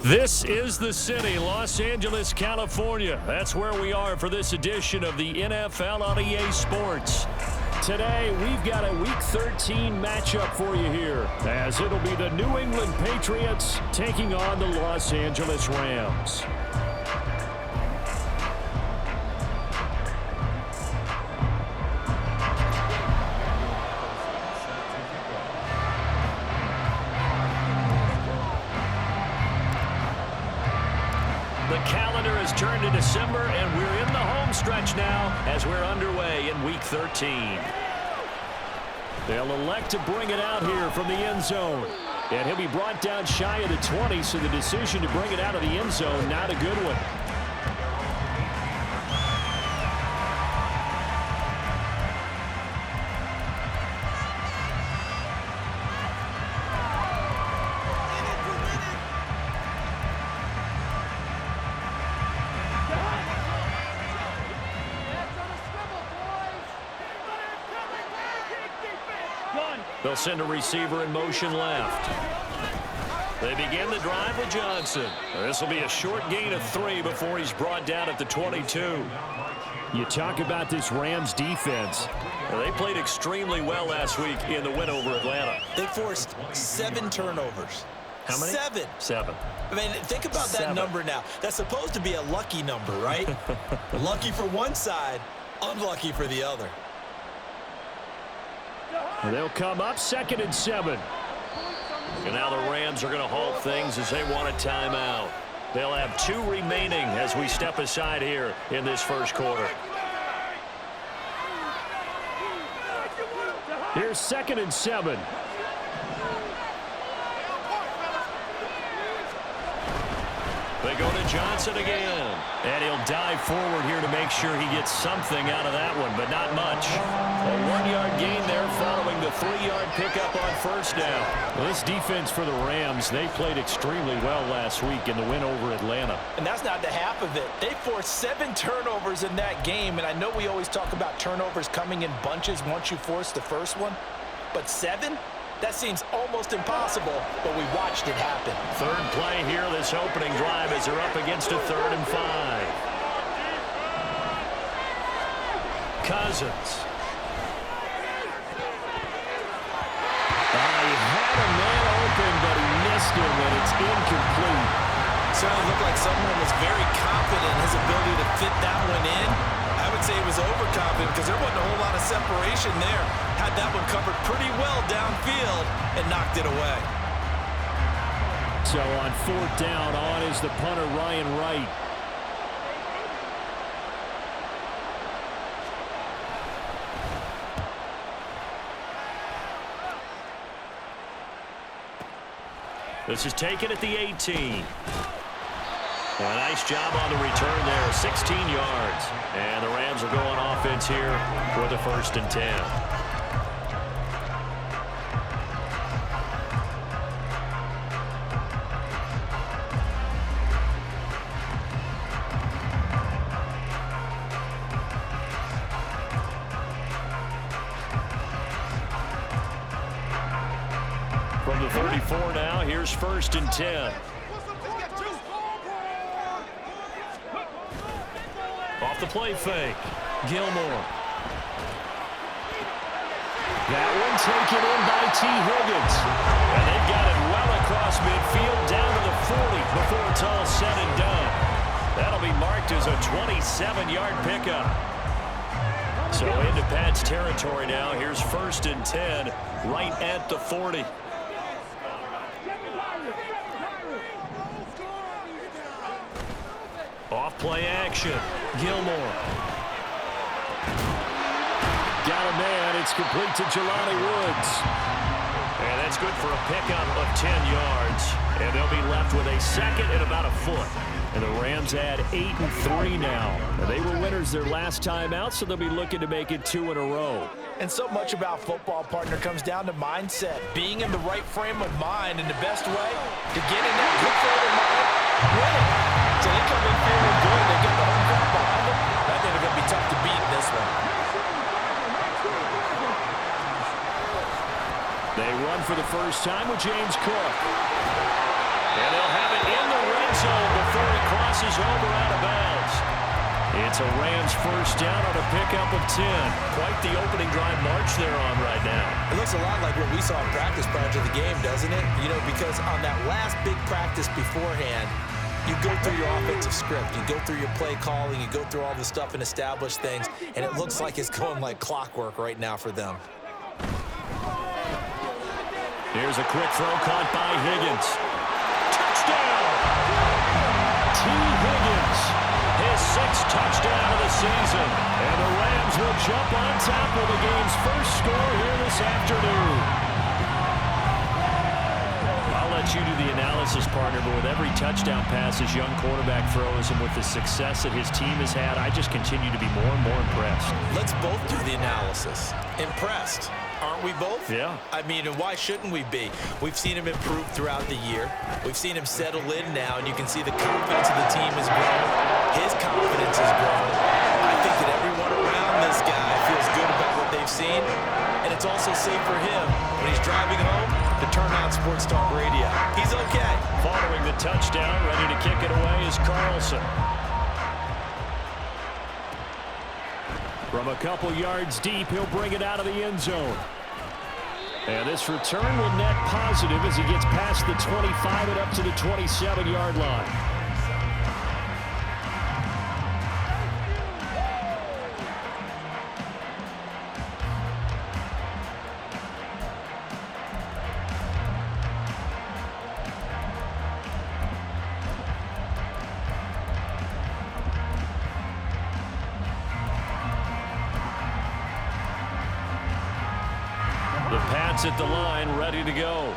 This is the city, Los Angeles, California. That's where we are for this edition of the NFL on EA Sports. Today, we've got a Week 13 matchup for you here, as it'll be the New England Patriots taking on the Los Angeles Rams. The calendar has turned to December, and we're in the home stretch now as we're underway in Week 13. They'll elect to bring it out here from the end zone. And he'll be brought down shy of the 20, so the decision to bring it out of the end zone, not a good one. They'll send a receiver in motion left. They begin the drive with Johnson. This will be a short gain of 3 before he's brought down at the 22. You talk about this Rams defense. They played extremely well last week in the win over Atlanta. They forced 7 turnovers. How many? 7. I mean, think about that number now. That's supposed to be a lucky number, right? Lucky for one side, unlucky for the other. They'll come up 2nd and 7. And now the Rams are going to halt things as they want a timeout. They'll have 2 remaining as we step aside here in this first quarter. Here's 2nd and 7. They go to Johnson again. And he'll dive forward here to make sure he gets something out of that one, but not much. A 1-yard gain there following the 3-yard pickup on first down. Well, this defense for the Rams, they played extremely well last week in the win over Atlanta. And that's not the half of it. They forced 7 turnovers in that game, and I know we always talk about turnovers coming in bunches once you force the first one, but 7? That seems almost impossible, but we watched it happen. Third play here, this opening drive, as they're up against a 3rd and 5. Cousins. He had a man open, but he missed him, and it's incomplete. Certainly looked like someone was very confident in his ability to fit that one in. I would say he was overconfident because there wasn't a whole lot of separation there. Had that one covered pretty well downfield and knocked it away. So on 4th down, on is the punter, Ryan Wright. This is taken at the 18. A nice job on the return there, 16 yards. And the Rams are going offense here for the 1st and 10. From the 34 now, here's 1st and 10. Off the play fake. Gilmore. That one taken in by T. Higgins. And they've got it well across midfield down to the 40 before it's all said and done. That'll be marked as a 27-yard pickup. So into Pat's territory now. Here's 1st and 10 right at the 40. Off play action. Gilmore. Got a man. It's complete to Jelani Woods. And that's good for a pickup of 10 yards. And they'll be left with a second and about a foot. And the Rams add 8-3 now. They were winners their last time out, so they'll be looking to make it 2 in a row. And so much about football, partner, comes down to mindset. Being in the right frame of mind, and the best way to get in that good frame of mind, winning. So they come in feeling good. They get the home crowd behind them. I think they're going to be tough to beat in this one. They run for the first time with James Cook. And they'll have it in the red zone before he crosses over out of bounds. It's a Rams first down on a pickup of 10. Quite the opening drive march they're on right now. It looks a lot like what we saw in practice prior to the game, doesn't it? You know, because on that last big practice beforehand, you go through your offensive script, you go through your play calling, you go through all the stuff and establish things, and it looks like it's going like clockwork right now for them. Here's a quick throw caught by Higgins. Touchdown! T. Higgins, his 6th touchdown of the season. And the Rams will jump on top of the game's first score here this afternoon. I'll let you do the analysis, partner, but with every touchdown pass his young quarterback throws and with the success that his team has had, I just continue to be more and more impressed. Let's both do the analysis. Impressed. Aren't we both? Yeah. I mean, and why shouldn't we be? We've seen him improve throughout the year. We've seen him settle in now, and you can see the confidence of the team has grown. His confidence has grown. I think that everyone around this guy feels good about what they've seen, and it's also safe for him when he's driving home to turn on Sports Talk Radio. He's okay. Following the touchdown, ready to kick it away is Carlson. From a couple yards deep, he'll bring it out of the end zone. And this return will net positive as he gets past the 25 and up to the 27-yard line. The Pats at the line, ready to go.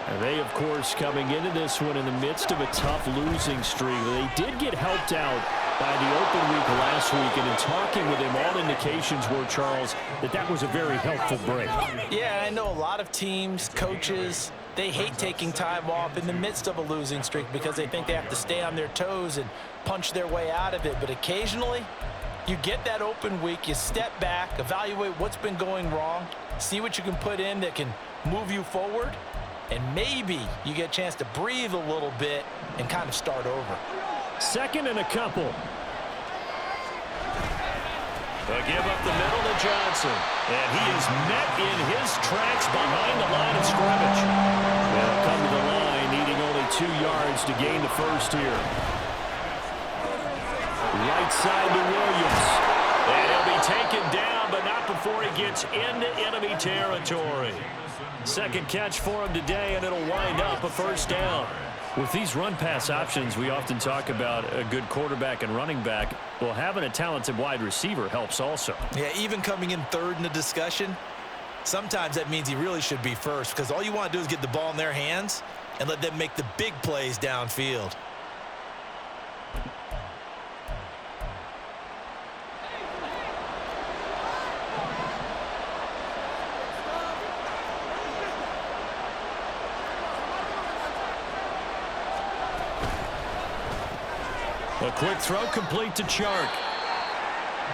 And they, of course, coming into this one in the midst of a tough losing streak. They did get helped out by the open week last week, and in talking with him, all indications were, Charles, that was a very helpful break. Yeah, I know a lot of teams, coaches, they hate taking time off in the midst of a losing streak because they think they have to stay on their toes and punch their way out of it. But occasionally, you get that open week, you step back, evaluate what's been going wrong, see what you can put in that can move you forward, and maybe you get a chance to breathe a little bit and kind of start over. Second and a couple. They'll give up the middle to Johnson. And he is met in his tracks behind the line of scrimmage. They'll come to the line, needing only 2 yards to gain the first here. Right side to Williams. And he'll be taken down, but not before he gets into enemy territory. Second catch for him today, and it'll wind up a first down. With these run-pass options, we often talk about a good quarterback and running back. Well, having a talented wide receiver helps also. Yeah, even coming in third in the discussion, sometimes that means he really should be first because all you want to do is get the ball in their hands and let them make the big plays downfield. A quick throw complete to Chark.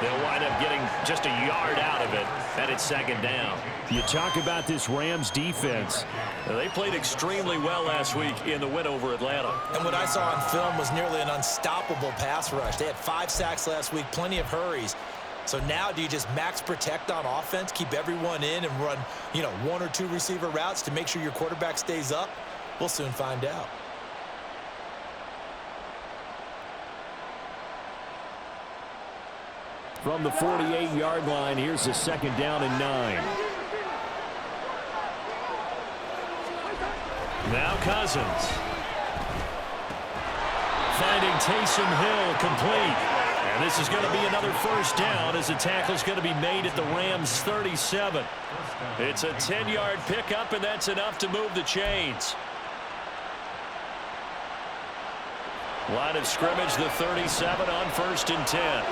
They'll wind up getting just a yard out of it, and it's second down. You talk about this Rams defense. They played extremely well last week in the win over Atlanta. And what I saw on film was nearly an unstoppable pass rush. They had 5 sacks last week, plenty of hurries. So now do you just max protect on offense, keep everyone in and run, 1 or 2 receiver routes to make sure your quarterback stays up? We'll soon find out. From the 48-yard line, here's a 2nd down and 9. Now Cousins. Finding Taysom Hill complete. And this is going to be another 1st down as the tackle's going to be made at the Rams' 37. It's a 10-yard pickup, and that's enough to move the chains. Line of scrimmage, the 37 on 1st and 10.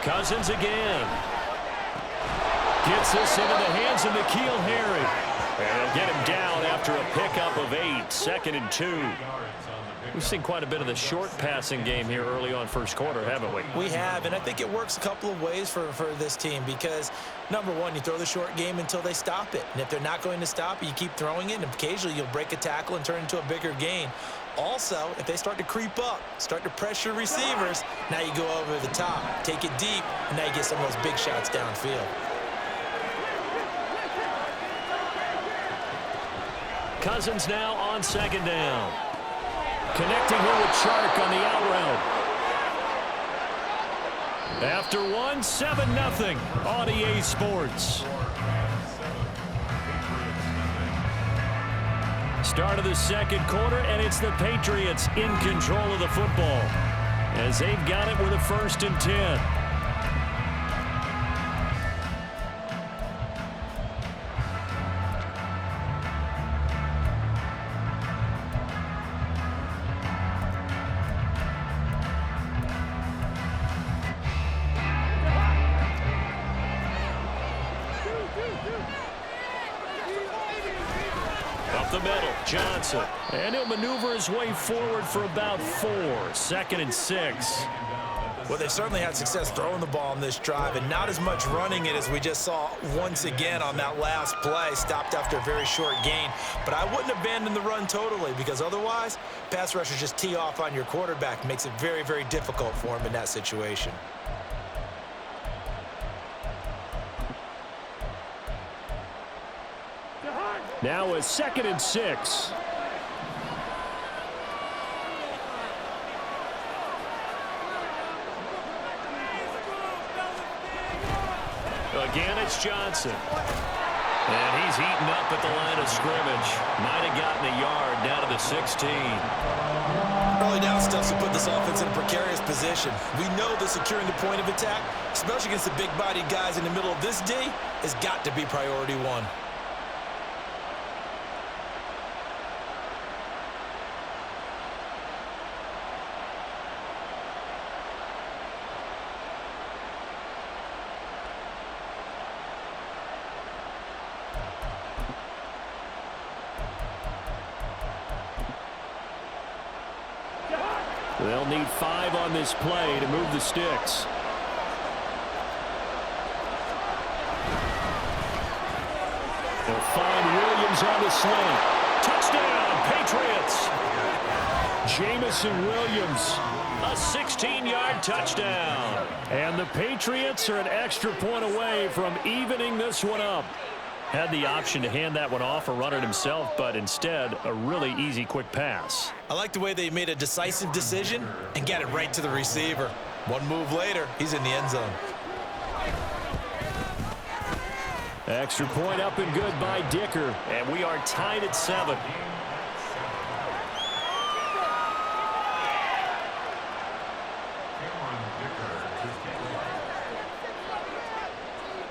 Cousins again. Gets this into the hands of N'Keal Harry. And he'll get him down after a pickup of 8. 2nd and 2. We've seen quite a bit of the short passing game here early on 1st quarter, haven't we? We have, and I think it works a couple of ways for this team because, number one, you throw the short game until they stop it. And if they're not going to stop it, you keep throwing it, and occasionally you'll break a tackle and turn it into a bigger gain. Also, if they start to creep up, start to pressure receivers, now you go over the top, take it deep, and now you get some of those big shots downfield. Cousins now on 2nd down. Connecting here with Chark on the out route. After one, 7-0 on EA Sports. Start of the 2nd quarter, and it's the Patriots in control of the football as they've got it with a 1st and 10. The middle, Johnson. And he'll maneuver his way forward for about 4. 2nd and 6. Well, they've certainly had success throwing the ball on this drive and not as much running it as we just saw once again on that last play. Stopped after a very short gain. But I wouldn't abandon the run totally because otherwise, pass rushers just tee off on your quarterback. Makes it very, very difficult for him in that situation. Now a 2nd and 6. Again, it's Johnson. And he's eaten up at the line of scrimmage. Might have gotten a yard down to the 16. Early down stuff to put this offense in a precarious position. We know that securing the point of attack, especially against the big-bodied guys in the middle of this D, has got to be priority 1. They'll need 5 on this play to move the sticks. They'll find Williams on the slant. Touchdown, Patriots! Jamison Williams, a 16-yard touchdown. And the Patriots are an extra point away from evening this one up. Had the option to hand that one off or run it himself, but instead, a really easy, quick pass. I like the way they made a decisive decision and got it right to the receiver. One move later, he's in the end zone. Extra point up and good by Dicker, and we are tied at 7.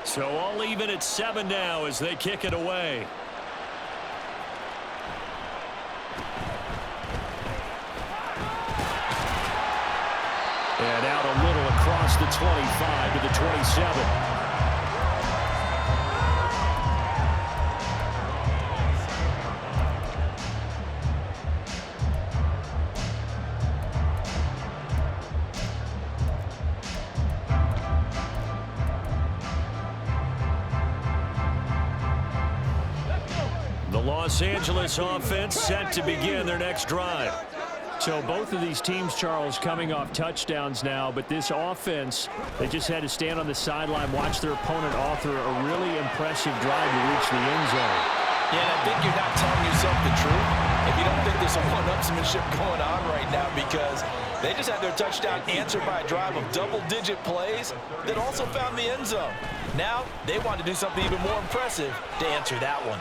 So all even at 7 now as they kick it away. And out a little across the 25 to the 27. Los Angeles offense set to begin their next drive. So both of these teams, Charles, coming off touchdowns now, but this offense, they just had to stand on the sideline, watch their opponent author a really impressive drive to reach the end zone. Yeah, and I think you're not telling yourself the truth. if you don't think there's some one-upsmanship going on right now, because they just had their touchdown answered by a drive of double-digit plays that also found the end zone. Now they want to do something even more impressive to answer that one.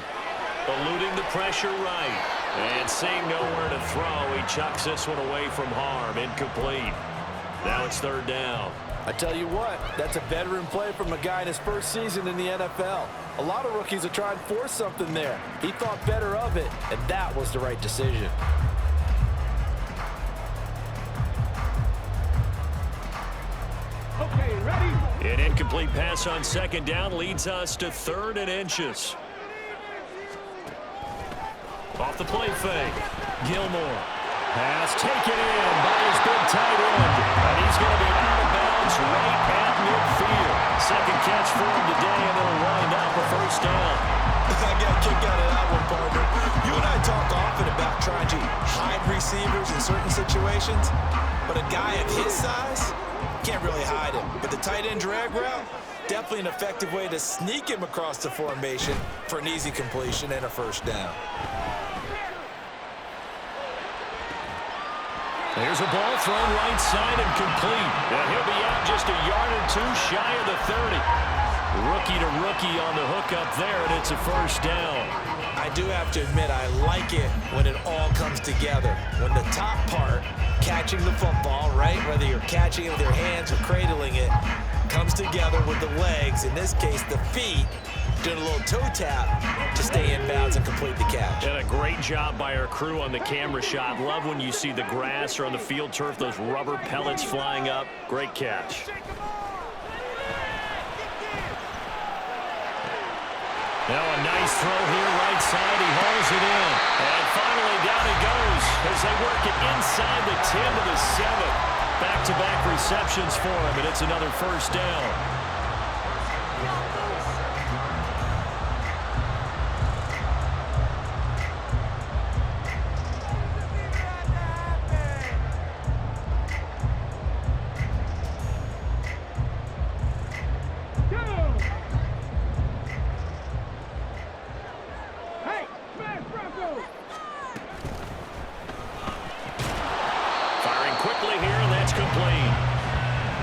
Eluding the pressure right. And seeing nowhere to throw, he chucks this one away from harm. Incomplete. Now it's third down. I tell you what, that's a veteran play from a guy in his first season in the NFL. A lot of rookies are trying to force something there. He thought better of it, and that was the right decision. Okay, ready? An incomplete pass on second down leads us to 3rd and inches. Off the play fake. Gilmore. Pass taken in by his big tight end. And he's going to be out of bounds right at midfield. Second catch for him today, and it'll wind up a first down. I got a kick out of that one, partner. You and I talk often about trying to hide receivers in certain situations, but a guy of his size can't really hide him. But the tight end drag route, definitely an effective way to sneak him across the formation for an easy completion and a first down. There's a ball thrown right side and complete. And he'll be out just a yard or two shy of the 30. Rookie to rookie on the hook up there, and it's a first down. I do have to admit, I like it when it all comes together. When the top part, catching the football, right, whether you're catching it with your hands or cradling it, comes together with the legs, in this case the feet, doing a little toe tap to stay in bounds and complete the catch. And a great job by our crew on the camera shot. Love when you see the grass or on the field turf, those rubber pellets flying up. Great catch. Now a nice throw here, right side. He hauls it in. And finally down he goes as they work it inside the 10 to the 7. Back-to-back receptions for him, and it's another first down.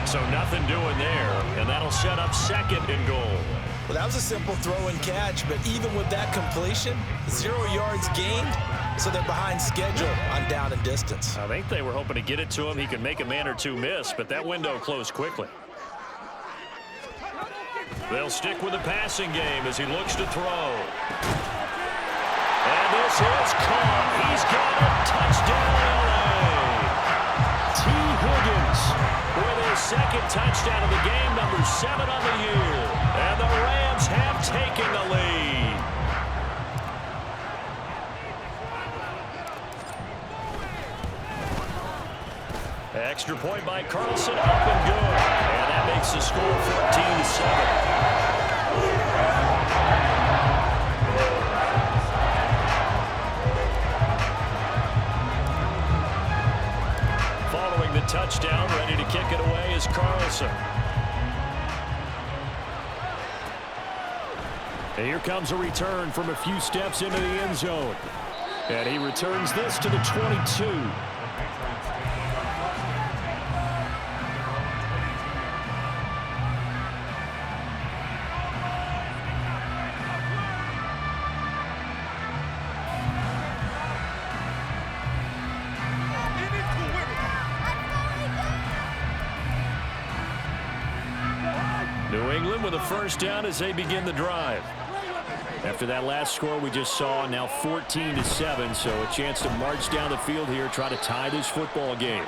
So nothing doing there, and that'll set up 2nd and goal. Well, that was a simple throw and catch, but even with that completion, 0 yards gained, so they're behind schedule on down and distance. I think they were hoping to get it to him. He could make a man or two miss, but that window closed quickly. They'll stick with the passing game as he looks to throw. And this is caught. He's got a touchdown, LA. T. Higgins with his 2nd touchdown of the game, number 7 on the year. And the Rams have taken the lead. Extra point by Carlson, up and good. And that makes the score 14-7. Following the touchdown, ready to kick it away is Carlson. And here comes a return from a few steps into the end zone. And he returns this to the 22. New England with a first down as they begin the drive. After that last score we just saw, now 14-7, so a chance to march down the field here, try to tie this football game.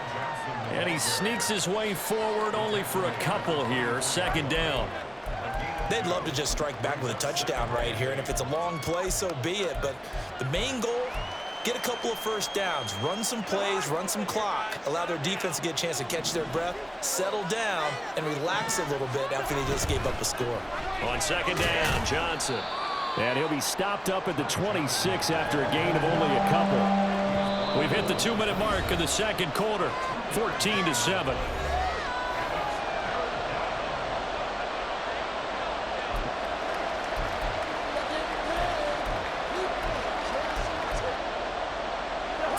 And he sneaks his way forward only for a couple here, 2nd down. They'd love to just strike back with a touchdown right here, and if it's a long play, so be it. But the main goal, get a couple of first downs, run some plays, run some clock, allow their defense to get a chance to catch their breath, settle down, and relax a little bit after they just gave up a score. On 2nd down, Johnson. And he'll be stopped up at the 26 after a gain of only a couple. We've hit the 2-minute mark in the 2nd quarter, 14-7.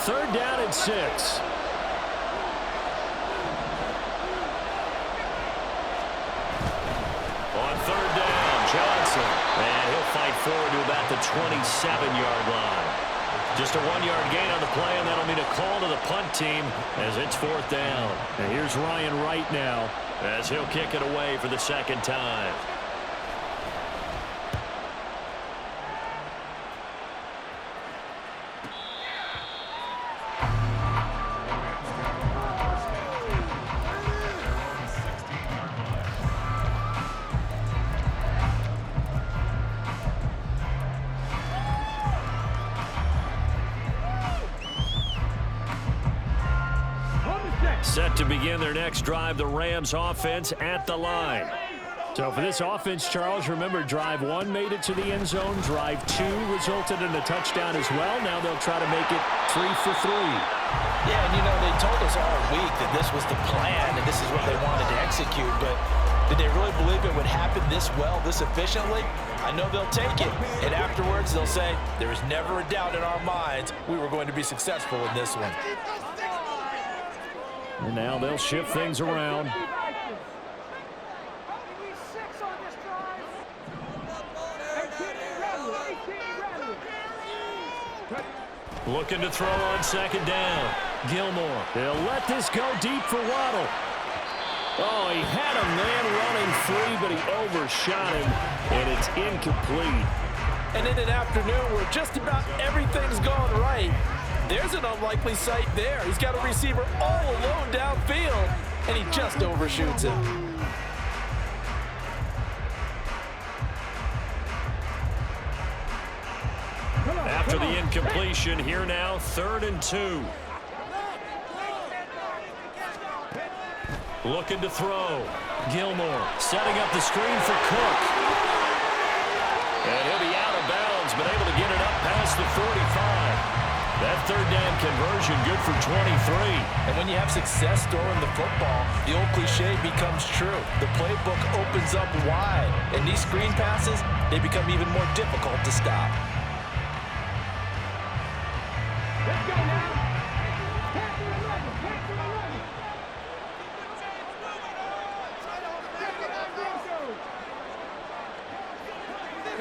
Third down and 6. On third down, Johnson. And he'll fight forward to about the 27-yard line. Just a 1-yard gain on the play, and that'll mean a call to the punt team as it's fourth down. And here's Ryan Wright now as he'll kick it away for the second time. Set to begin their next drive, the Rams offense at the line. So for this offense, Charles, remember drive 1 made it to the end zone. Drive 2 resulted in a touchdown as well. Now they'll try to make it 3 for 3. Yeah, and you know, they told us all week that this was the plan and this is what they wanted to execute. But did they really believe it would happen this well, this efficiently? I know they'll take it. And afterwards, they'll say, there is never a doubt in our minds we were going to be successful in this one. And now they'll shift things around. Looking to throw on second down. Gilmore. They'll let this go deep for Waddle. Oh, he had a man running free, but he overshot him, and it's incomplete. And in an afternoon where just about everything's gone right, there's an unlikely sight there. He's got a receiver all alone downfield, and he just overshoots him. After the incompletion, here now, 3rd and 2. Looking to throw. Gilmore setting up the screen for Cook. And he'll be out of bounds, but able to get it up past the 45. That third down conversion good for 23. And when you have success throwing the football, the old cliche becomes true. The playbook opens up wide. And these screen passes, they become even more difficult to stop. Let's go now.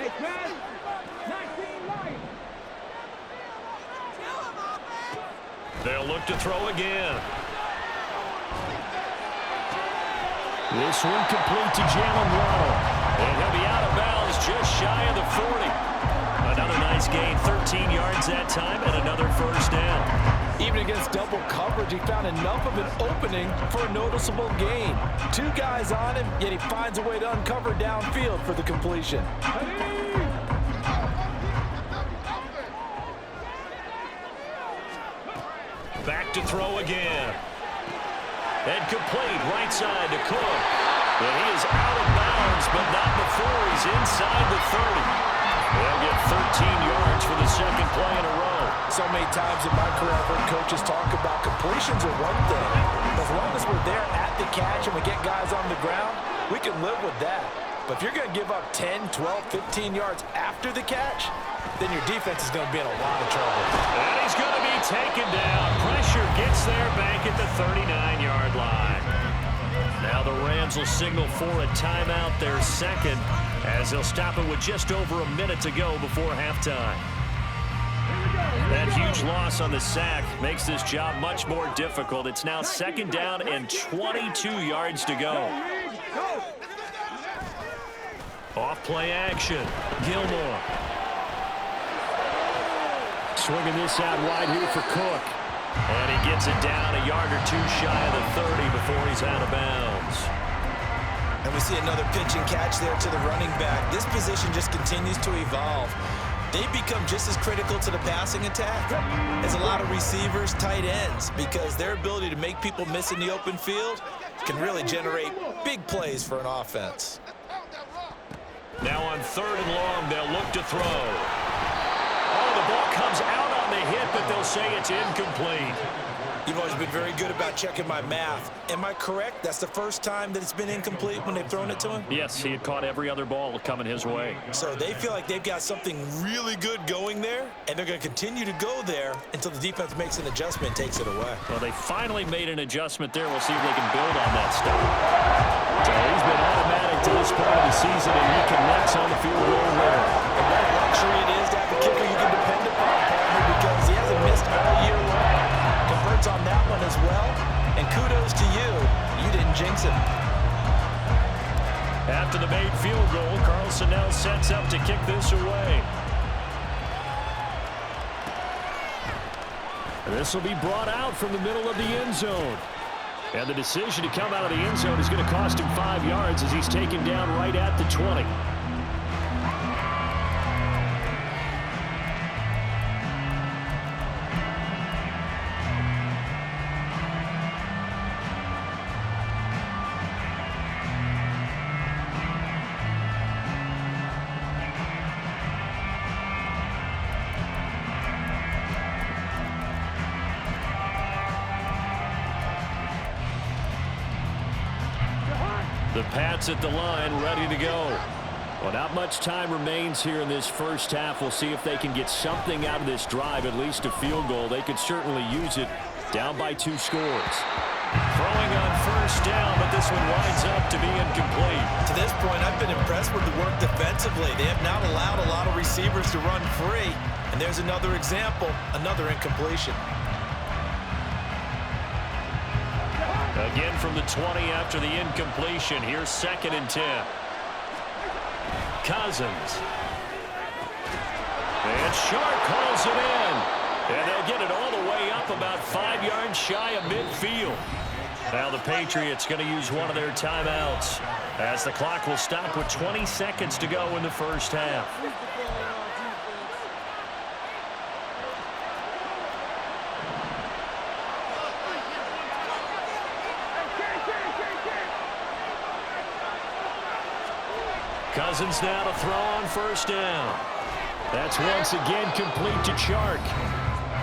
Hey, Chris. 19 right. They'll look to throw again. This one complete to Jalen Waddle. And he'll be out of bounds just shy of the 40. Another nice gain, 13 yards that time, and another first down. Even against double coverage, he found enough of an opening for a noticeable gain. 2 guys on him, yet he finds a way to uncover downfield for the completion. Back to throw again. And complete right side to Cook. And he is out of bounds, but not before he's inside the 30. They'll get 13 yards for the second play in a row. So many times in my career, I've heard coaches talk about completions are one thing. As long as we're there at the catch and we get guys on the ground, we can live with that. But if you're going to give up 10, 12, 15 yards after the catch, then your defense is going to be in a lot of trouble. And he's going to be taken down. Pressure gets there back at the 39-yard line. Now the Rams will signal for a timeout, their second, as they'll stop it with just over a minute to go before halftime. That huge loss on the sack makes this job much more difficult. It's now second down and 22 yards to go. Off play action. Gilmore. Swinging this out wide here for Cook. And he gets it down a yard or 2 shy of the 30 before he's out of bounds. And we see another pitch and catch there to the running back. This position just continues to evolve. They become just as critical to the passing attack as a lot of receivers, tight ends, because their ability to make people miss in the open field can really generate big plays for an offense. Now on 3rd and long, they'll look to throw. Oh, the ball comes out on the hit, but they'll say it's incomplete. You've always been very good about checking my math. Am I correct? That's the first time that it's been incomplete when they've thrown it to him? Yes, he had caught every other ball coming his way. So they feel like they've got something really good going there, and they're going to continue to go there until the defense makes an adjustment and takes it away. Well, they finally made an adjustment there. We'll see if they can build on that stuff. So he's been automatic to this point of the season, and he connects on the field goal there. And what a luxury it is to have a kicker you can depend upon, partner, because he hasn't missed all year long. Converts on that one as well, and kudos to you. You didn't jinx him. After the made field goal, Carlson now sets up to kick this away. This will be brought out from the middle of the end zone. And the decision to come out of the end zone is going to cost him 5 yards as he's taken down right at the 20. The Pats at the line, ready to go. Well, not much time remains here in this first half. We'll see if they can get something out of this drive, at least a field goal. They could certainly use it. Down by 2 scores. Throwing on first down, but this one winds up to be incomplete. To this point, I've been impressed with the work defensively. They have not allowed a lot of receivers to run free. And there's another example, another incompletion. Again from the 20 after the incompletion. Here's 2nd and 10. Cousins. And Shark calls it in. And they'll get it all the way up about 5 yards shy of midfield. Now the Patriots going to use one of their timeouts as the clock will stop with 20 seconds to go in the first half. Cousins now to throw on first down. That's once again complete to Chark.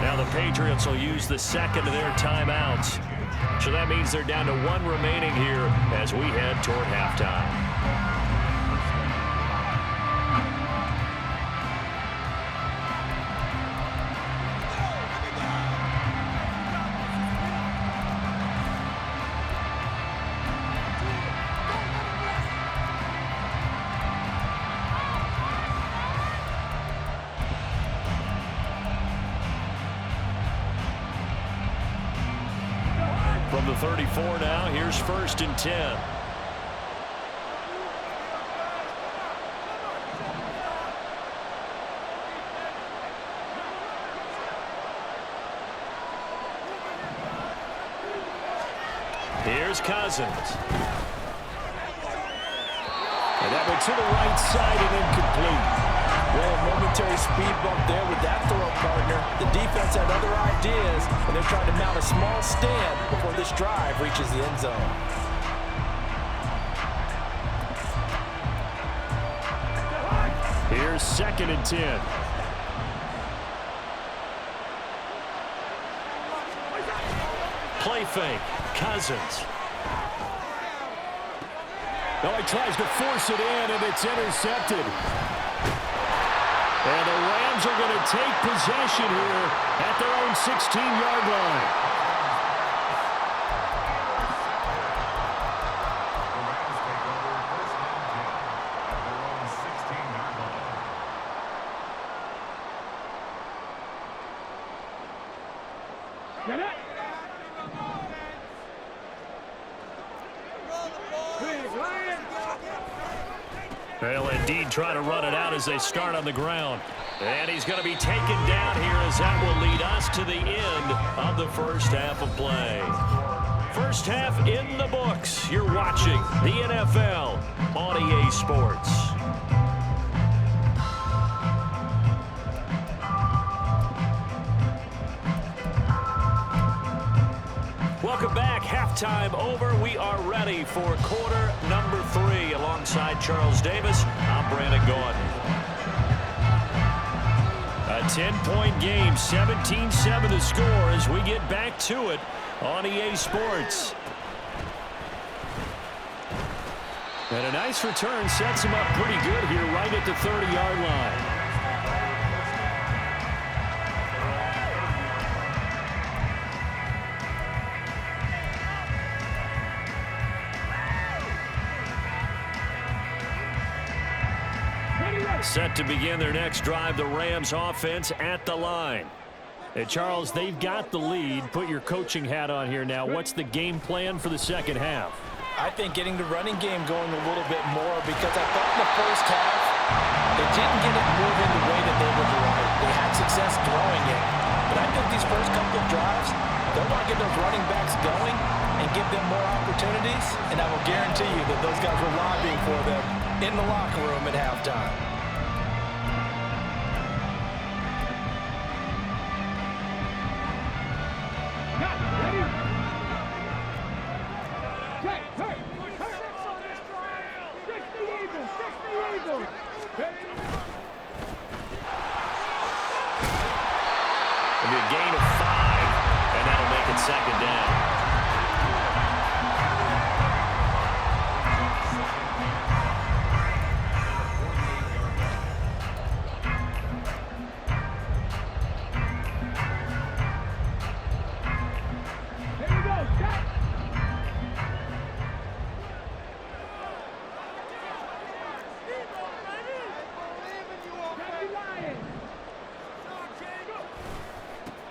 Now the Patriots will use the second of their timeouts. So that means they're down to 1 remaining here as we head toward halftime. From the 34 now, here's 1st and 10. Here's Cousins. And that went to the right side and incomplete. Well, a momentary speed bump there with that throw, partner. The defense had other ideas, and they're trying to mount a small stand before this drive reaches the end zone. Here's 2nd and 10. Play fake. Cousins. Oh, he tries to force it in, and it's intercepted. And the Rams are going to take possession here at their own 16-yard line. Get it. They'll indeed try to run it out as they start on the ground. And he's going to be taken down here as that will lead us to the end of the first half of play. First half in the books. You're watching the NFL on EA Sports. Welcome back. Halftime over. We are ready for quarter number 3. Alongside Charles Davis, I'm Brandon Gaudin. A 10-point game, 17-7 the score as we get back to it on EA Sports. And a nice return sets him up pretty good here right at the 30-yard line. Set to begin their next drive, the Rams offense at the line. Hey, Charles, they've got the lead. Put your coaching hat on here now. What's the game plan for the second half? I think getting the running game going a little bit more, because I thought in the first half they didn't get it moving the way that they would like. They had success throwing it. But I think these first couple of drives, they'll want to get those running backs going and give them more opportunities. And I will guarantee you that those guys were lobbying for them in the locker room at halftime. It'll be a gain of 5, and that'll make it second down.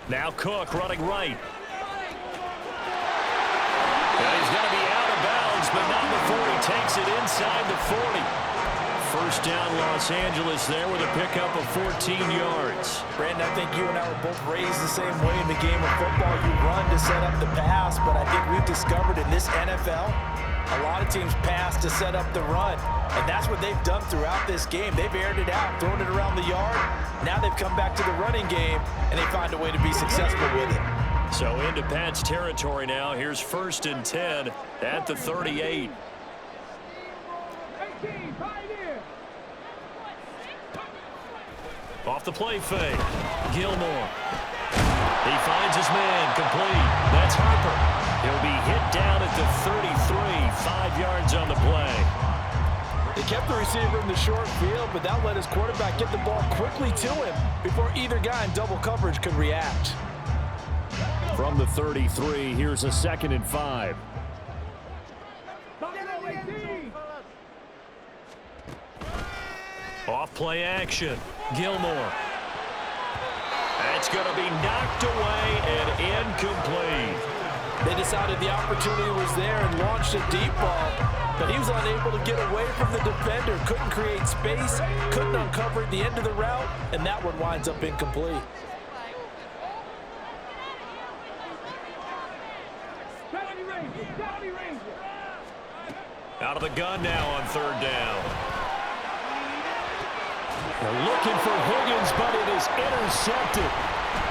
Now Cook running right. And he's going to be out of bounds, but not before he takes it inside the 40. First down, Los Angeles there with a pickup of 14 yards. Brandon, I think you and I were both raised the same way in the game of football. You run to set up the pass, but I think we've discovered in this NFL, a lot of teams pass to set up the run. And that's what they've done throughout this game. They've aired it out, thrown it around the yard. Now they've come back to the running game, and they find a way to be successful with it. So into Pat's territory now. Here's 1st and 10 at the 38. Off the play fake. Gilmore. He finds his man, complete. That's Harper. He'll be hit down at the 33, 5 yards on the play. They kept the receiver in the short field, but that let his quarterback get the ball quickly to him before either guy in double coverage could react. From the 33, here's a 2nd and 5. Off play action. Gilmore. That's going to be knocked away and incomplete. They decided the opportunity was there and launched a deep ball, but he was unable to get away from the defender, couldn't create space, couldn't uncover at the end of the route, and that one winds up incomplete. Out of the gun now on 3rd down. They're looking for Higgins, but it is intercepted.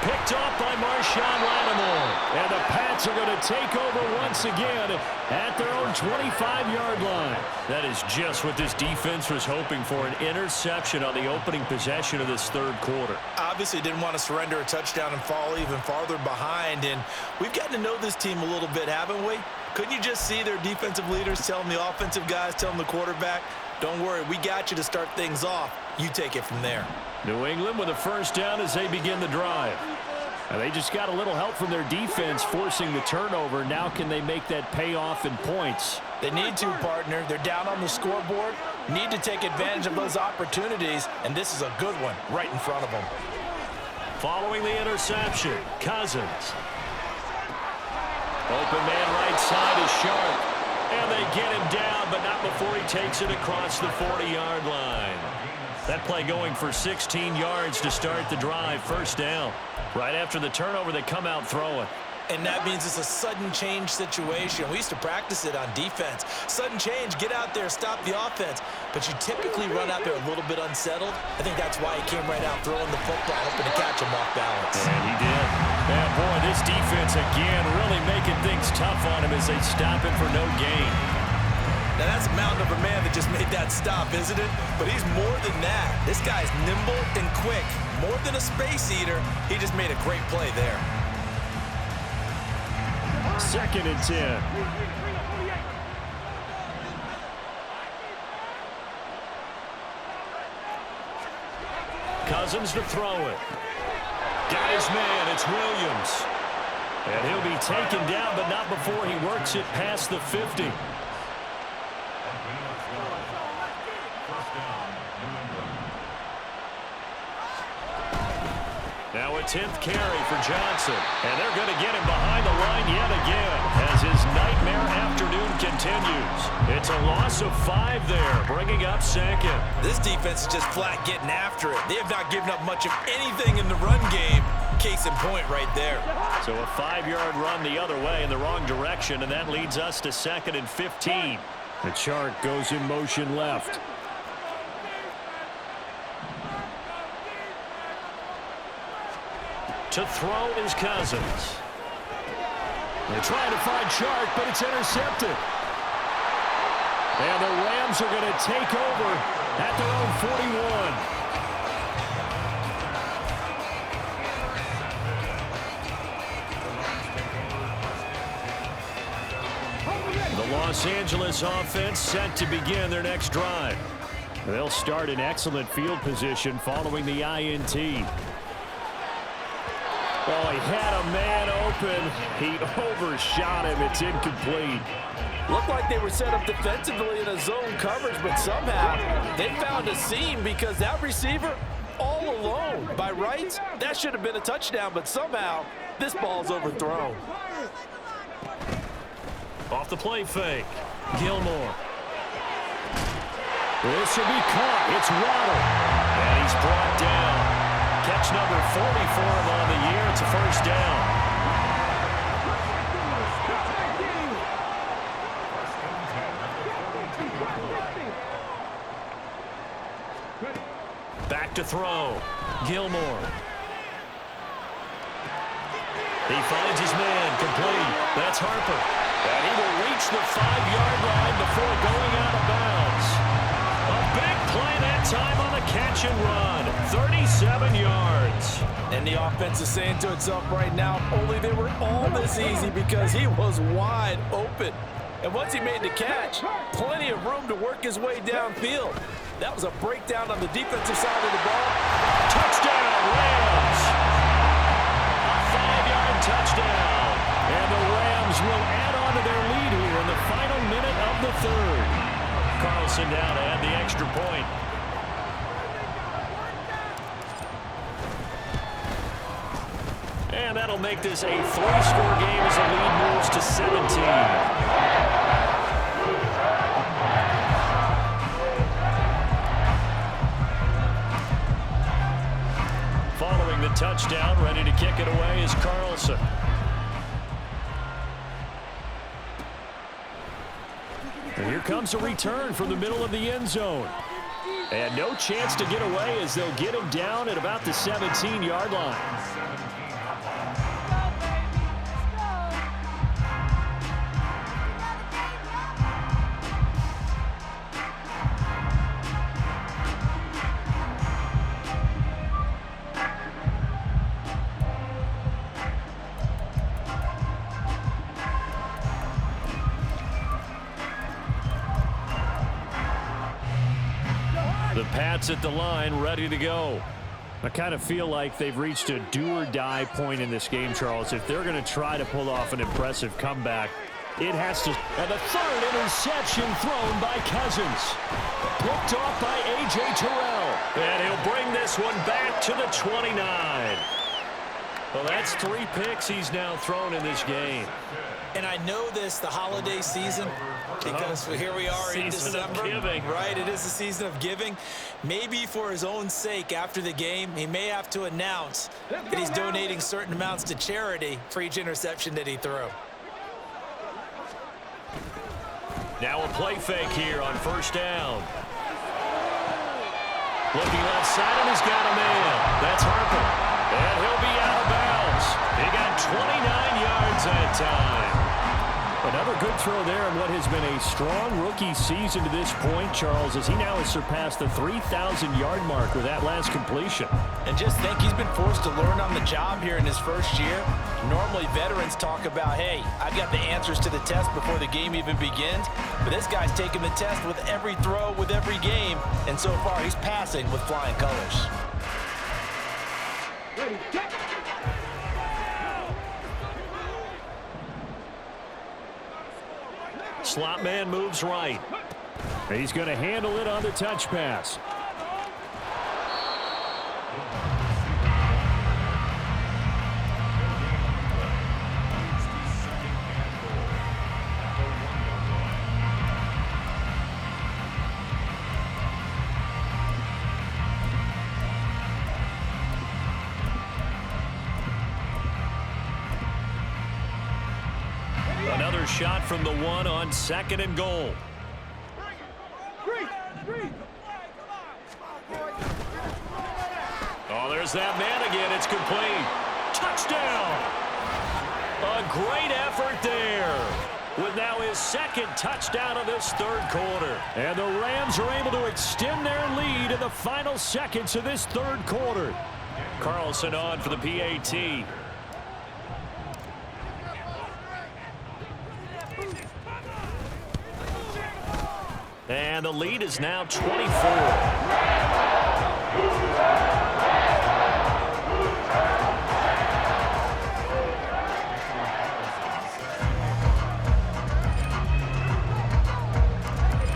Picked off by Marshawn Lattimore. And the Pats are going to take over once again at their own 25-yard line. That is just what this defense was hoping for, an interception on the opening possession of this 3rd quarter. Obviously didn't want to surrender a touchdown and fall even farther behind. And we've gotten to know this team a little bit, haven't we? Couldn't you just see their defensive leaders telling the offensive guys, telling the quarterback, don't worry, we got you to start things off. You take it from there. New England with a 1st down as they begin the drive. And they just got a little help from their defense forcing the turnover. Now can they make that pay off in points? They need to, partner. They're down on the scoreboard. Need to take advantage of those opportunities, and this is a good one right in front of them. Following the interception, Cousins. Open man right side is Sharp. And they get him down, but not before he takes it across the 40-yard line. That play going for 16 yards to start the drive. 1st down. Right after the turnover, they come out throwing. And that means it's a sudden change situation. We used to practice it on defense. Sudden change, get out there, stop the offense. But you typically run out there a little bit unsettled. I think that's why he came right out throwing the football, hoping to catch him off balance. And he did. And boy, this defense again really making things tough on him as they stop him for no gain. Now, that's a mountain of a man that just made that stop, isn't it? But he's more than that. This guy's nimble and quick. More than a space eater, he just made a great play there. 2nd and 10. Cousins to throw it. Got his man. It's Williams. And he'll be taken down, but not before he works it past the 50. Now a 10th carry for Johnson. And they're going to get him behind the line yet again as his nightmare afternoon continues. It's a loss of 5 there, bringing up 2nd. This defense is just flat getting after it. They have not given up much of anything in the run game. Case in point right there. So a 5-yard run the other way in the wrong direction, and that leads us to 2nd and 15. The chart goes in motion left. To throw is Cousins. They're trying to find Chark, but it's intercepted. And the Rams are going to take over at their own 41. The Los Angeles offense set to begin their next drive. They'll start in excellent field position following the INT. Oh, he had a man open. He overshot him. It's incomplete. Looked like they were set up defensively in a zone coverage, but somehow they found a seam because that receiver all alone. By rights, that should have been a touchdown, but somehow this ball's overthrown. Off the play fake. Gilmore. This will be caught. It's Waddle. And he's brought down. Catch number 40 for him on the year. It's a first down. Back to throw. Gilmore. He finds his man. Complete. That's Harper. And he will reach the 5-yard line before going out of bounds. A big play that time on the catch and run. 37 yards. And the offense is saying to itself right now, only they were all this easy because he was wide open. And once he made the catch, plenty of room to work his way downfield. That was a breakdown on the defensive side of the ball. Touchdown, Rams. A 5-yard touchdown. And the Rams will add on to their lead here in the final minute of the 3rd. Carlson down to add the extra point. And that'll make this a 3-score game as the lead moves to 17. Following the touchdown, ready to kick it away is Carlson. And here comes a return from the middle of the end zone. And no chance to get away as they'll get him down at about the 17-yard line. The Pats at the line, ready to go. I kind of feel like they've reached a do-or-die point in this game, Charles. If they're going to try to pull off an impressive comeback, it has to. And the 3rd interception thrown by Cousins. Picked off by A.J. Terrell. And he'll bring this one back to the 29. Well, that's 3 picks he's now thrown in this game. And I know this, the holiday season, because here we are in December. Right, it is the season of giving. Maybe for his own sake after the game, he may have to announce that he's donating certain amounts to charity for each interception that he threw. Now a play fake here on 1st down. Looking left side, and he's got a man. That's Harper. And he'll be out of bounds. He got 29 yards that time. Another good throw there in what has been a strong rookie season to this point, Charles, as he now has surpassed the 3,000-yard mark with that last completion. And just think, he's been forced to learn on the job here in his first year. Normally, veterans talk about, hey, I've got the answers to the test before the game even begins. But this guy's taking the test with every throw, with every game. And so far, he's passing with flying colors. Ready, get. Slot man moves right. He's going to handle it on the touch pass. Another shot from the one on 2nd and goal. Oh, there's that man again. It's complete. Touchdown. A great effort there. With now his 2nd touchdown of this 3rd quarter. And the Rams are able to extend their lead in the final seconds of this 3rd quarter. Carlson on for the PAT. And the lead is now 24.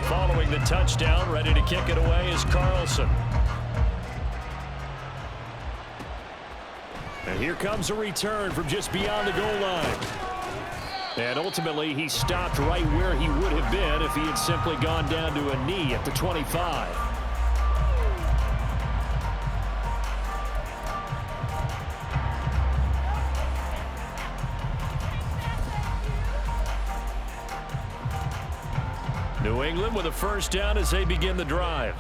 Following the touchdown, ready to kick it away is Carlson. And here comes a return from just beyond the goal line. And ultimately, he stopped right where he would have been if he had simply gone down to a knee at the 25. New England with a first down as they begin the drive.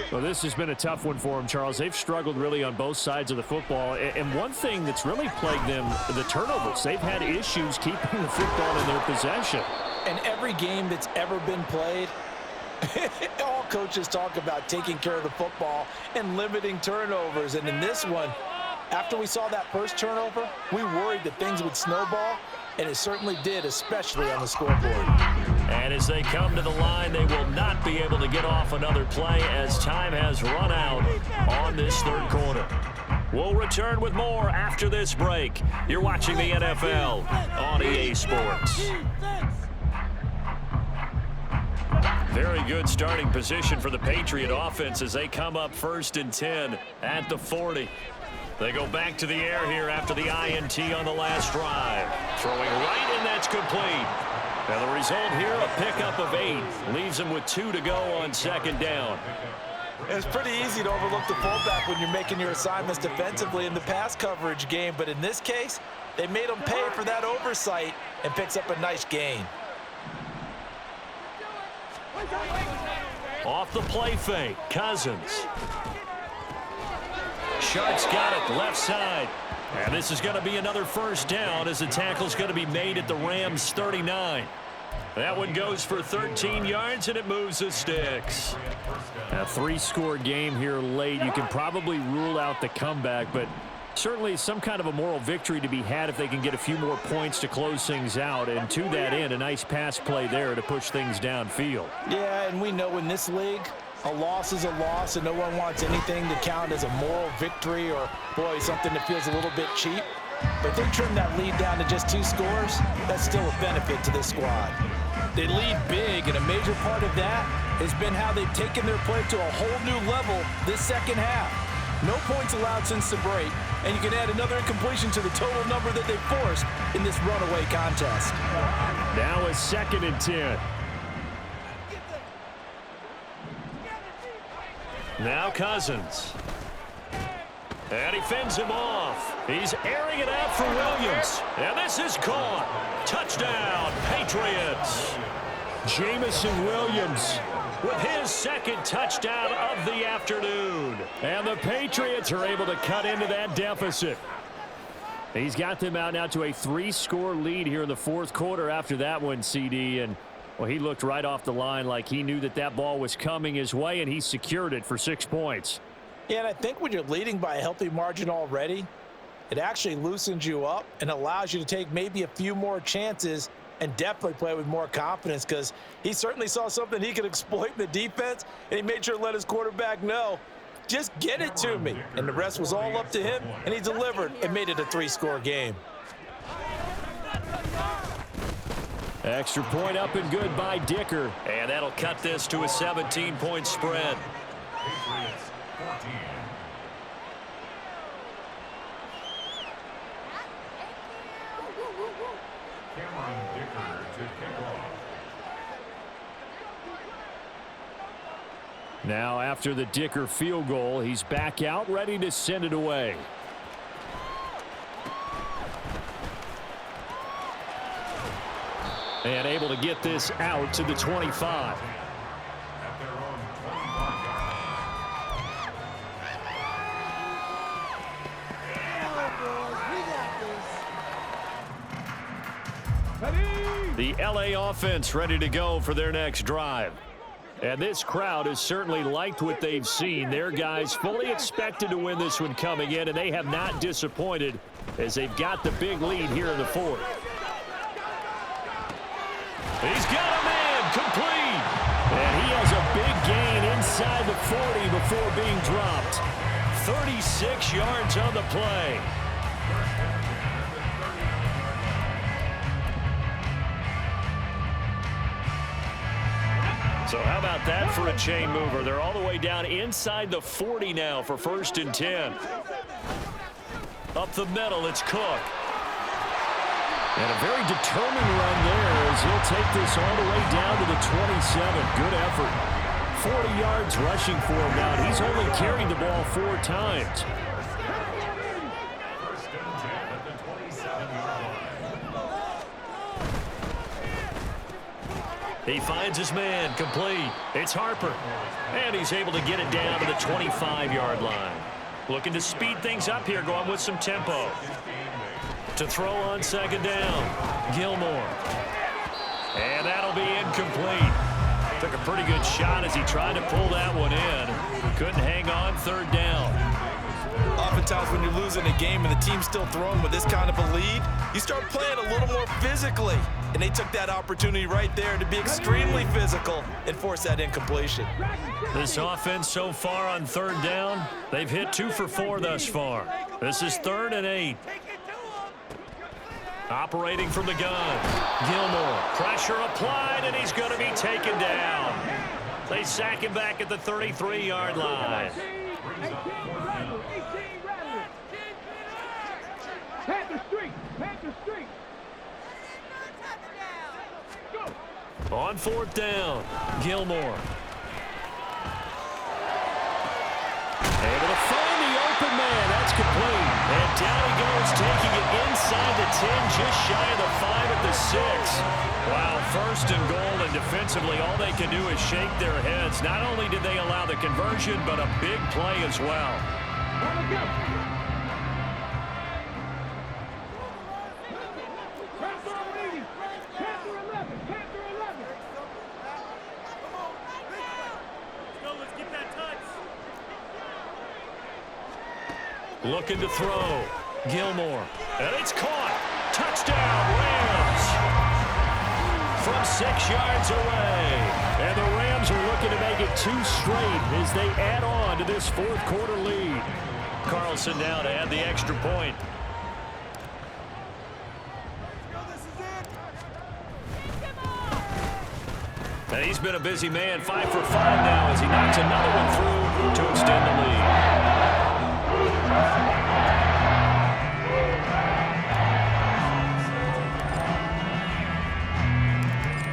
Well, this has been a tough one for them, Charles. They've struggled really on both sides of the football. And one thing that's really plagued them, the turnovers. They've had issues keeping the football in their possession. And every game that's ever been played, all coaches talk about taking care of the football and limiting turnovers. And in this one, after we saw that first turnover, we worried that things would snowball, and it certainly did, especially on the scoreboard. And as they come to the line, they will not be able to get off another play as time has run out on this 3rd quarter. We'll return with more after this break. You're watching the NFL on EA Sports. Very good starting position for the Patriot offense as they come up 1st and 10 at the 40. They go back to the air here after the INT on the last drive. Throwing right, and that's complete. Now the result here, a pickup of 8. Leaves them with 2 to go on 2nd down. It's pretty easy to overlook the fullback when you're making your assignments defensively in the pass coverage game. But in this case, they made him pay for that oversight and picks up a nice gain. Off the play fake, Cousins. Shark's got it left side. And this is going to be another first down as the tackle's going to be made at the Rams' 39. That one goes for 13 yards, and it moves the sticks. A 3-score game here late. You can probably rule out the comeback, but certainly some kind of a moral victory to be had if they can get a few more points to close things out. And to that end, a nice pass play there to push things downfield. Yeah, and we know in this league, a loss is a loss, and no one wants anything to count as a moral victory or, boy, something that feels a little bit cheap. But if they trim that lead down to just 2 scores, that's still a benefit to this squad. They lead big, and a major part of that has been how they've taken their play to a whole new level this second half. No points allowed since the break, and you can add another incompletion to the total number that they forced in this runaway contest. Now a 2nd and 10. Now Cousins. And he fends him off. He's airing it out for Williams. And this is caught. Touchdown, Patriots. Jamison Williams with his 2nd touchdown of the afternoon. And the Patriots are able to cut into that deficit. He's got them out now to a 3-score lead here in the fourth quarter after that one, CD. And, well, he looked right off the line like he knew that that ball was coming his way, and he secured it for 6 points. Yeah, and I think when you're leading by a healthy margin already, it actually loosens you up and allows you to take maybe a few more chances and definitely play with more confidence, because he certainly saw something he could exploit in the defense, and he made sure to let his quarterback know, just get it to me. And the rest was all up to him, and he delivered and made it a 3-score game. Extra point up and good by Dicker. And that'll cut this to a 17-point spread. Now, after the Dicker field goal, he's back out, ready to send it away. And able to get this out to the 25. The LA offense ready to go for their next drive. And this crowd has certainly liked what they've seen. Their guys fully expected to win this one coming in, and they have not disappointed as they've got the big lead here in the fourth. He's got a man complete. And he has a big gain inside the 40 before being dropped. 36 yards on the play. So how about that for a chain mover? They're all the way down inside the 40 now for 1st and 10. Up the middle, it's Cook. And a very determined run there as he'll take this all the way down to the 27. Good effort. 40 yards rushing for him now. He's only carried the ball 4 times. He finds his man, complete. It's Harper. And he's able to get it down to the 25-yard line. Looking to speed things up here, going with some tempo. To throw on 2nd down, Gilmore. And that'll be incomplete. Took a pretty good shot as he tried to pull that one in. Couldn't hang on 3rd down. Oftentimes when you're losing a game and the team's still throwing with this kind of a lead, you start playing a little more physically. And they took that opportunity right there to be extremely physical and force that incompletion. This offense so far on 3rd down, they've hit 2 for 4 thus far. This is 3rd and 8. Operating from the gun. Gilmore. Pressure applied, and he's going to be taken down. They sack him back at the 33-yard line. Panther Street! Panther Street! On 4th down, Gilmore. Able to find the open man. That's complete. And down he goes, taking it inside the 10, just shy of the 5 at the 6. Wow, 1st and goal, and defensively all they can do is shake their heads. Not only did they allow the conversion, but a big play as well. Looking to throw. Gilmore. And it's caught. Touchdown, Rams. From 6 yards away. And the Rams are looking to make it 2 straight as they add on to this 4th quarter lead. Carlson now to add the extra point. And he's been a busy man, 5 for 5 now as he knocks another one through to extend the lead.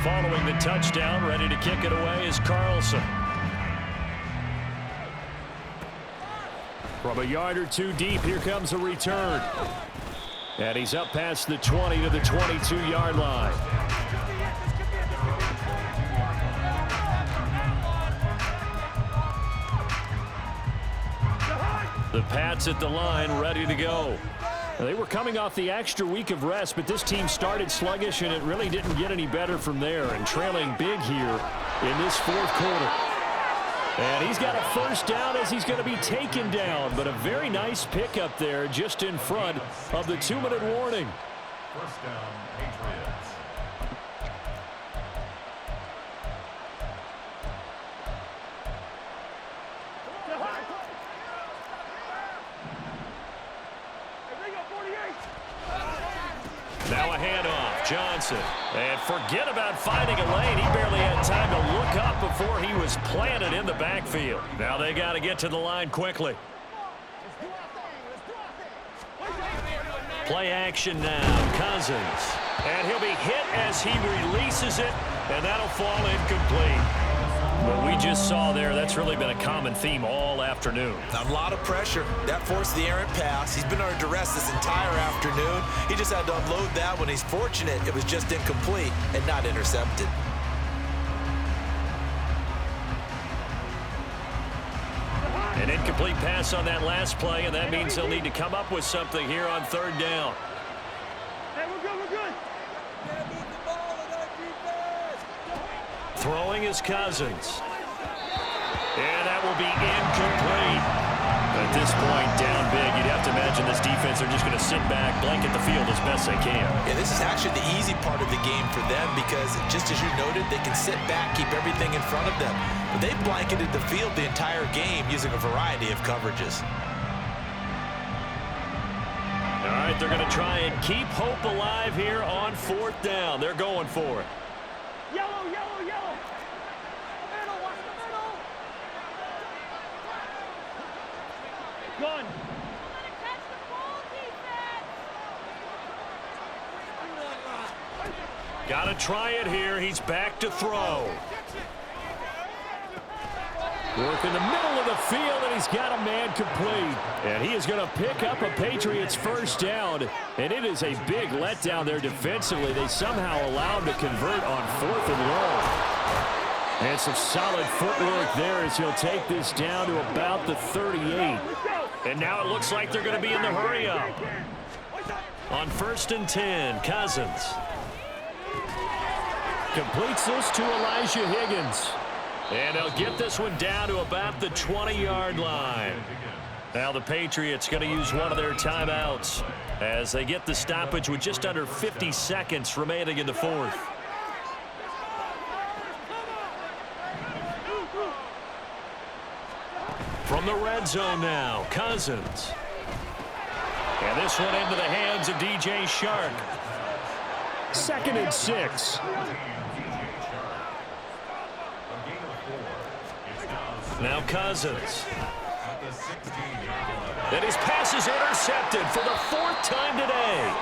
Following the touchdown, ready to kick it away is Carlson. From a yard or 2 deep, here comes a return. And he's up past the 20 to the 22-yard line. The Pats at the line, ready to go. They were coming off the extra week of rest, but this team started sluggish, and it really didn't get any better from there, and trailing big here in this fourth quarter. And he's got a first down as he's going to be taken down, but a very nice pickup there just in front of the 2-minute warning. First down, Patriots. Now a handoff, Johnson. And forget about finding a lane. He barely had time to look up before he was planted in the backfield. Now they got to get to the line quickly. Play action now, Cousins. And he'll be hit as he releases it, and that'll fall incomplete. What we just saw there, that's really been a common theme all afternoon. A lot of pressure. That forced the errant pass. He's been under duress this entire afternoon. He just had to unload that one. He's fortunate it was just incomplete and not intercepted. An incomplete pass on that last play, and that means they'll need to come up with something here on third down. Hey, we're good, we're good. Throwing his Cousins. And that will be incomplete. At this point, down big, you'd have to imagine this defense are just going to sit back, blanket the field as best they can. Yeah, this is actually the easy part of the game for them because, just as you noted, they can sit back, keep everything in front of them. But they've blanketed the field the entire game using a variety of coverages. All right, they're going to try and keep hope alive here on fourth down. They're going for it. Yellow, yellow, yellow. Middle, watch the middle. Gun. Got to try it here. He's back to throw. Work in the middle of the field, and he's got a man complete. And he is going to pick up a Patriots first down, and it is a big letdown there defensively. They somehow allow him to convert on fourth and long. And some solid footwork there as he'll take this down to about the 38. And now it looks like they're going to be in the hurry-up. On 1st and 10, Cousins completes this to Elijah Higgins. And they'll get this one down to about the 20-yard line. Now the Patriots going to use one of their timeouts as they get the stoppage with just under 50 seconds remaining in the fourth. From the red zone now, Cousins. And this one into the hands of DJ Shark. 2nd and 6. Now Cousins. And his pass is intercepted for the 4th time today.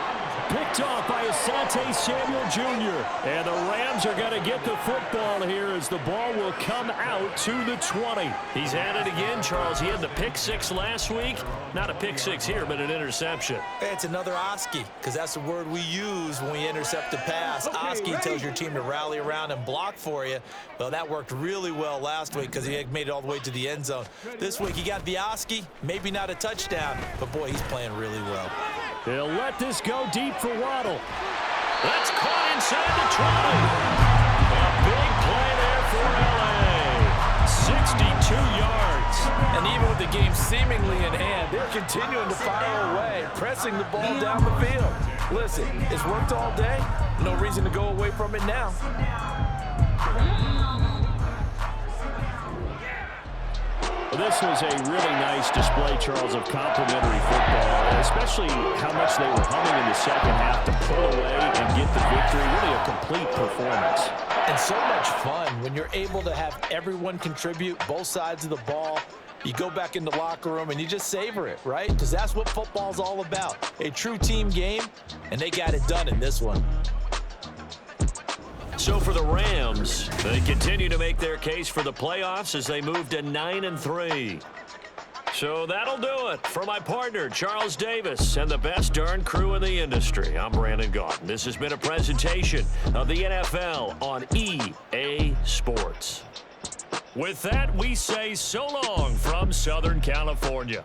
Picked off by Asante Samuel Jr. And the Rams are going to get the football here as the ball will come out to the 20. He's at it again, Charles. He had the pick 6 last week. Not a pick 6 here, but an interception. It's another Oski, because that's the word we use when we intercept a pass. Oski tells your team to rally around and block for you. Well, that worked really well last week because he made it all the way to the end zone. This week he got the Oski, maybe not a touchdown, but boy, he's playing really well. They'll let this go deep for Waddle. That's caught inside the 20. A big play there for L.A. 62 yards. And even with the game seemingly in hand, they're continuing to fire away, pressing the ball down the field. Listen, it's worked all day. No reason to go away from it now. This was a really nice display, Charles, of complimentary football, especially how much they were humming in the second half to pull away and get the victory. Really a complete performance. And so much fun when you're able to have everyone contribute, both sides of the ball. You go back in the locker room and you just savor it, right? Because that's what football's all about. A true team game, and they got it done in this one. So for the Rams, they continue to make their case for the playoffs as they move to 9-3. So that'll do it. For my partner, Charles Davis, and the best darn crew in the industry, I'm Brandon Gaughan. This has been a presentation of the NFL on EA Sports. With that, we say so long from Southern California.